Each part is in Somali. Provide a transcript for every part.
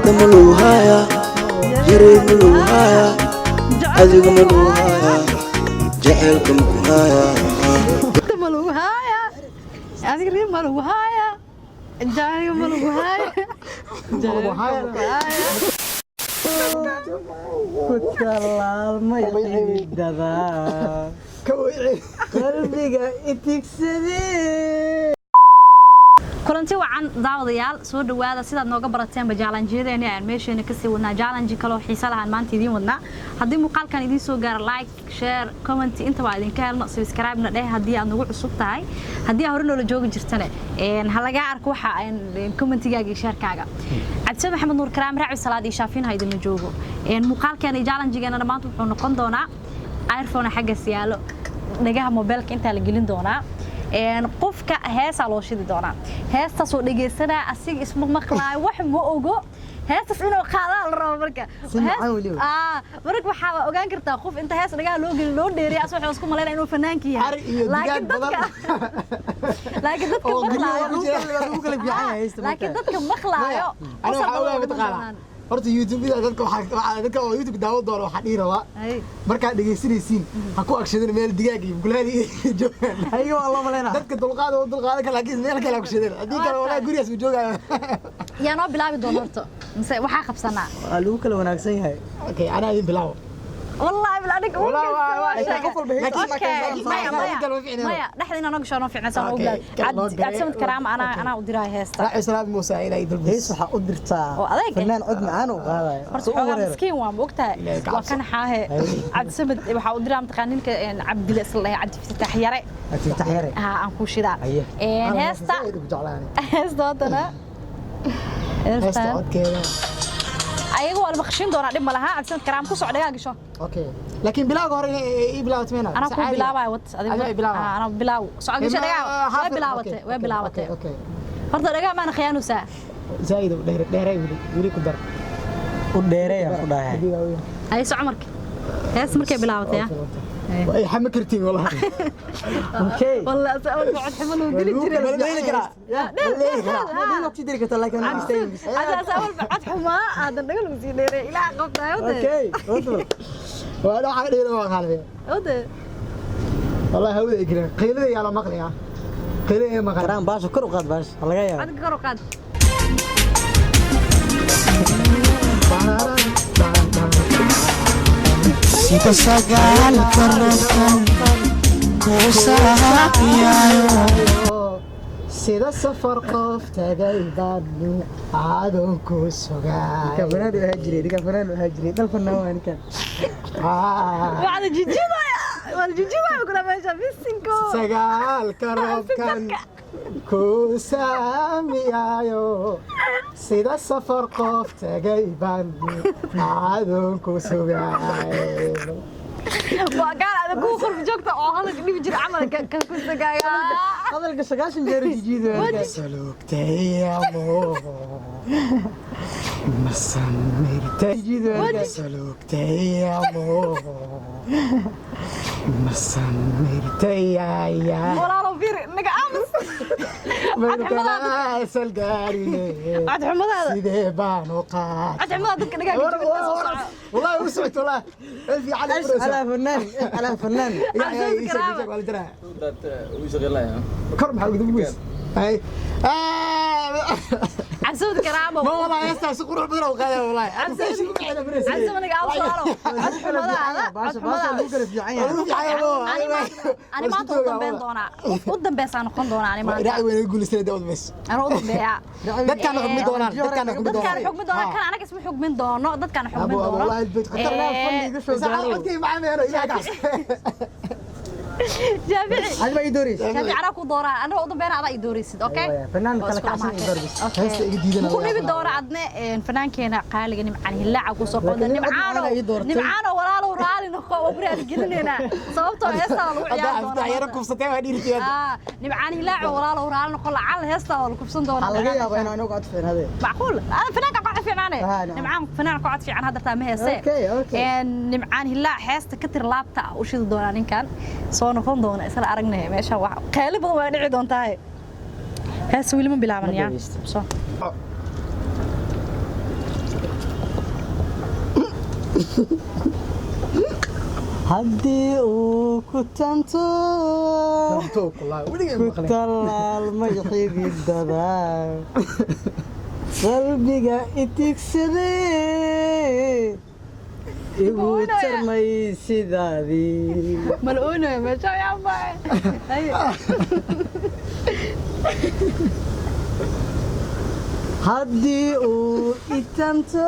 Maluhaya, Jere Maluhaya, Aziga Maluhaya, Jael Kumkuhaya, Maluhaya, Aziga Maluhaya, Jael Maluhaya, Kutalaal ma yidada qalbiga itigsadee kulanti wacan daawadayaal soo dhawaada sidaad nooga barateen jaalanjiyadeena aan meesheena ka sii wadnaa jaalanji kale oo xiiso lahaan maanta idin wadnaa haddii muuqaalkan idin soo gaaro like share comment inta waa idin ka helno subscribe na dheh haddii aad nagu cusub tahay haddii hore noola joogi jirtana ha laga arko waxa aan commentigaaga iyo sharekaaga cabdi maxamed nuur karaam raaci salaad iyo shaafiin ha idin joogo muuqaalkan jaalanjigeena maanta wuxuu noqon doonaa iPhone xagga siyaalo dhagaha mobilka inta la gelin doonaa qofka heesa loo shidi doonaa heestaas oo dhageysana asiga isma maqlaayo wax ma ogo heestas inuu qaada la rabo marka marka waxa ogaan kartaa qof inta hees dhagaha loo gelin loo dheeriyo asoo isku maleynaa inuu fanaanki yahay laakiin dadka maqlaayo horta YouTube dadka oo YouTube daawo doona waxa dhiiraba marka dhageysanaysiin ha ku agshadeen meel digaag iyo gulaali joogan ayaga waa loo maleena dadka dulqaad ka laakiin meel kale ku shadeen hadii kale wala guriyaas u joogayo yaa noo bilaabi doona horta mise waxa qabsanaa waa lagu kala wanaagsan yahay okay ana idin bilaabo والله بالعدك مايا دحدينا نقشوا في عسان وبلاد عاد سمت كرام انا وديراي هيستا راعي سلام موسى الى يدل هيس waxa u dirtaa fanaan cod macaan oo qaadayo horta miskiin waa moogtaa waa kan xaahe عاد سمت waxa u diraa mtaqaaninka cabdil islaahay cabdi fitax yare aan ku shidaa heesta wadana heesta codkeeda ayagu wal baqshin doona dib malaha agsan karaam ku socdaya gasho okay laakiin bilaaga hore ay bilaawt meena ana ku bilaabay wad adiga ana bilaaw socod gasho dhaga way bilaawatay okay horta dhaga ma khiyaanaysa zaid dheeray wili ku dar u dheeray ku dhahay ay socomarkii hees markay bilaawatay ay xama kartiin wallahi okay والله أول بعد حمل وقلي جري ما تدري كنت لكن أنا أول بعد حما هذا نقول مسيرة إلى قبضة اوكي اضرب وانا حاجه ما خالفه أوده والله هو يجري قيلة يا مقلي قيلة ما قران باش كرو قاد باش الله يا أنا كرو قاد Sita sagal karokan kusahayayo sida safar qof tagay baadni aadon ku sugaa ka banaan waxa jiray dal fanaan kan وعلى جيجينا كنا ماشي بيسينكو sagal karokan kusaamiyayo sida safar qof tagay baadni aadon ku sugaa وقال أنا كل خرب جوكتا أو هذا اللي بيجري عمل كسجايا هذا القشقاش نجري جديد سلوكتي يا مو مسمرتي جديد سلوكتي يا مو مسمرتي يا ولا لو فير نقع أمس مرتنا سلقاري عاد حمد هذا سيدي بانو قاع عاد حمد هذا نقع والله وسعت والله في على فنان كرم حق دبوس هاي عسود كرامه ما والله يستاهل قروح بدرو قاده والله عسود نقع صاروا عاد حمد أنا ما أقول بين دونا قدام بس أنا قن دونا أنا ما راعي وين يقول سنة داود بس أنا أقول بيع ده كان حكم دونا كان حكم دونا كان أنا كسم حكم دونا ده كان حكم دونا والله البيت خطرنا الفندق شو زعلوا كيف معنا هنا إلى قاس جابعي هذا ما يدوري جابعي أنا أقول دورا أنا أقول بين هذا يدوري سد أوكي فنان كلا كاسين يدور بس هسه جديدنا كل اللي بدور عندنا فنان كنا قال لي يعني اللاعب وسوق نمعانه ولا له رالي نخو وبريد جلنا صوبته هسه هذا يركب ستة ودير فيها نمعانه لاعب ولا له رالي نخو على هسه ولا كبسون دور على يا بين أنا قاعد فين هذا معقول أنا فنان قاعد في عنه نمعان فنان قاعد في عن هذا تام هسه أوكي نمعانه لا هسه كتر لابتا وشيل دورانين كان soo noqon doona isla aragnay meesha wax qeyl badan waa dhici doontaa hees wili ma bilaabanaya soo haddii uu ku tanto ku talaalmay xididada qalbiga itigsaday igu tarmay sidaadii mal'uuna meesha yaa baa haddii uu itanto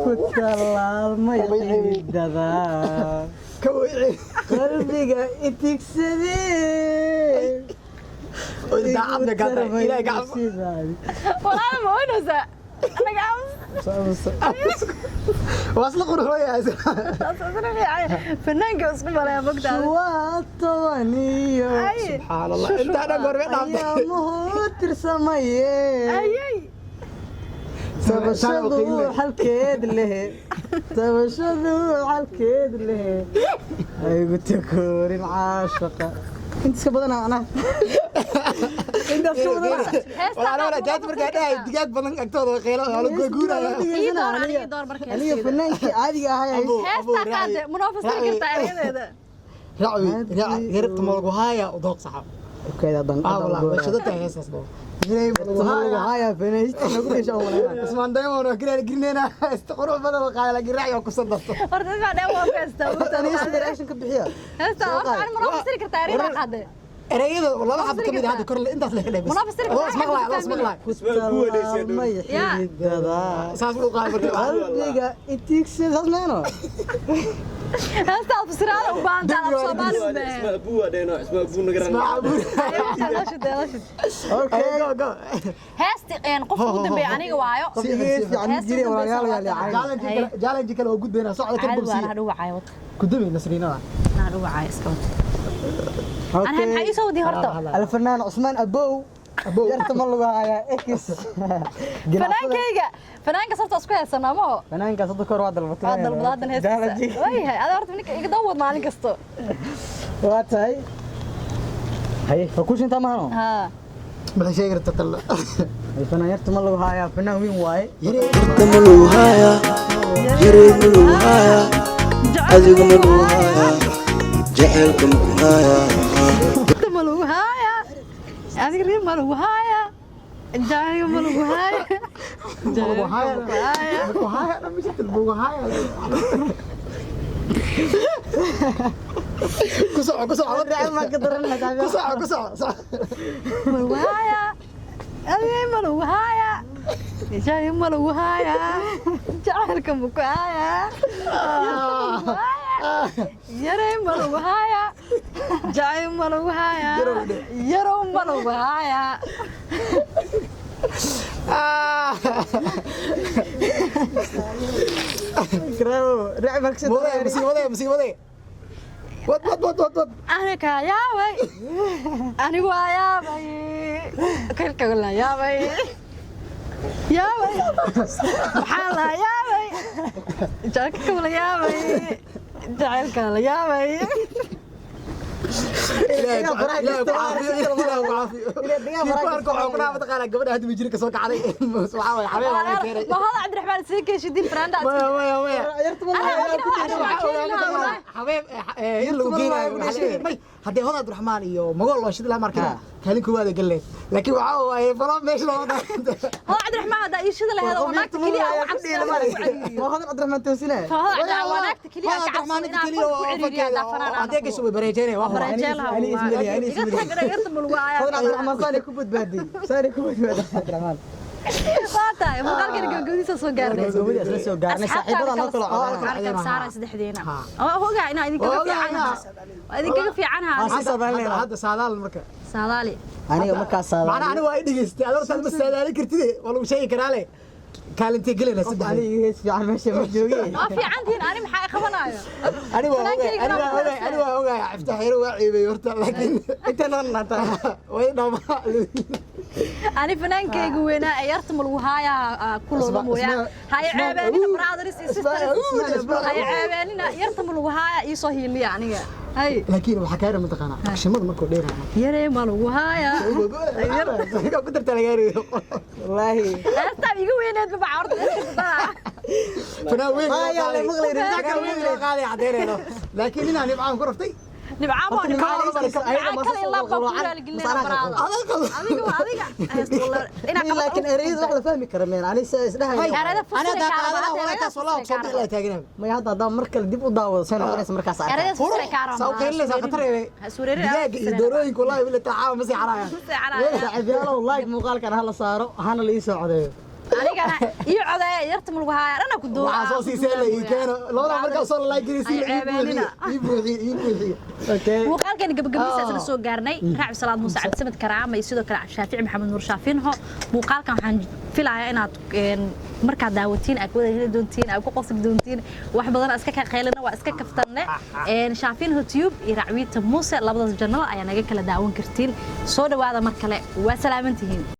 ku talaalmay xididada qalbiga itigsaday walaal ma oynaysa anaga wasla qurxoyaa fanaanka isku malaya mogtaada waa tobaniyo subxaan allah intaana gorbe dhaafay ayaamuhu tirsamaye tabashadu xalkeed leh aygu takoorin caashaqa intiska badan ana intaas ka badan walaal jaad markaa dhahay digaag badan agtooda qeylo oo la guuraya aniga fanaanka caadiga ahaa heesta qaade munaafasir karta ayadeeda raaci yarta malgu haya udooq saxab keeda dan wala shadada heesas boo haya fanaanka nagu gasho walaal ismaan daymo oo gireena istaqoro badan qaala giraaci oo ku sadarto horta ma dheewo feesta tani reaction ka bixiya heesta waxaan munaafasir karta ayadeeda qaade erayada laba xab kamid ah kor intaas la helay munaafasir ismaqlaa may xididada saas uu qaal markaa qalbiga itigsaday hasmeeno heesta fasiraada u baahan tahay Soomaali اسمها ابو دينو اسمها ابو نقران okay go heesti qofka ugu dambeeya aniga waayo challenge kale oo gudbeena socda kan عادي bulsiyo وانا هدوع عيوط gudbay nasriinada انا هدوع عاي اسكوت انا هاي سودي هرطه الفنان عثمان ابو يرتم الله هيا اكس فنانك صرت اسكو هيسنا ما هو فنانك صدق كور واد البطل هذا البلاد هيس وي هاي انا هرت منك يدود مالين كستو واتاي هاي فكوش انت ما هو ها ما شيء قرت تطلع الفنان يرتم الله هيا فنان وين واي يرتم الوهايا يريم الوهايا أزيغم الوهايا جعلكم كهايا ملو هايا هذه ريم ملو هايا جاي ملو هايا بوغو هاي انا مشيت البوغو هاي كسع ما قدرنا كسع ملو هايا هذه ملو هايا جاي ملو هايا جايكم كهايا يري ملو هايا جاي ملو هايا يرو ملو هايا كراو رعبك مصيبه ود أنا كياوي أنا وياوي كل كلا ياوي ياوي حالا ياوي جاك كلا ياوي جاك كلا ياوي gabadha hadda mijirka soo kacday waxa way xabeen ما هذا عبد الرحمن سيكي شدين براند haddii hodan abdiraxmaan iyo magool loo shidi lahaa markaa kaalin koowaad galeen laakiin waxa waaye falo meesha loo wadaa هذا عبد الرحمن هذا يشد له هذا وناك كليا وهذا عبد الرحمن توسيله هذا وناك كليا abdiraxmaan inta kaliya oo adeeg gasho way bareejeynay waa هذا عبد الرحمن صار كبد بادي صار كبد بادي عبد الرحمن فاتا مقال كان جوديسا سو غارنay gabadhi asla soo gaarnay saaxiibada noo kala كان سارة سدحدينا هو قاعنا idin kaga fiicanha hadda saadaal marka saadaali aniga markaa saadaal macna aniga waa dhageystay adoo talma saadaali kartid wala uu sheegi karaa le kaalintay galina saddex aniga hees fiican meesha ma joogay ma fiicantiin ani maxay qabanayo aniga waa ogaay iftaxiro waa ciibay horta laakiin inta noolnata way dhama ani fanaankaygu weynaa ay yartamul wahaaya kulooda mooyaan hay ceebeenina brothers and sisters hay ceebeenina yartamul wahaaya ii soo hiiliya aniga hay laakiin waxa ka yaraa mataqaana akshimada markuu dheerayo yaree mal wahaaya ku darta laga yareeyo wallahi hasta igu weyneed ba horta فناوين يا لا مغلي قاعد عدينا لكن هنا نبعان كرفتي نبعان لكن اريد ولا فهمي كرمين انا اسدها ما هذا دا markal dib u daawado sano markaas doorooyin wallahi wala taaw ma si xaraaya like muuqaalkan hala saaro hana la ii soo codeeyo anigana iyo codeeyo yarta mulku haaya ana ku doo waxa soo siisay la ii keeno labada markaa soo like girisi ii buuxi okay muuqaalkan gabagabadiisa isla soo gaarnay raaci salaad muuse cabdi samad karaama iyo sidoo kale shaafici maxamed nuur shaafinho muuqaalkan waxaan filayaa inaad markaad daawatiin aad wada heli doontiin aad ku qosli doontiin wax badan iska ka qeylina waa iska kaftanne shaafinho tube iyo racwiita muuse labadaas janno ayaa naga kala daawan kartiin soo dhawaada mar kale waa salaamantihiin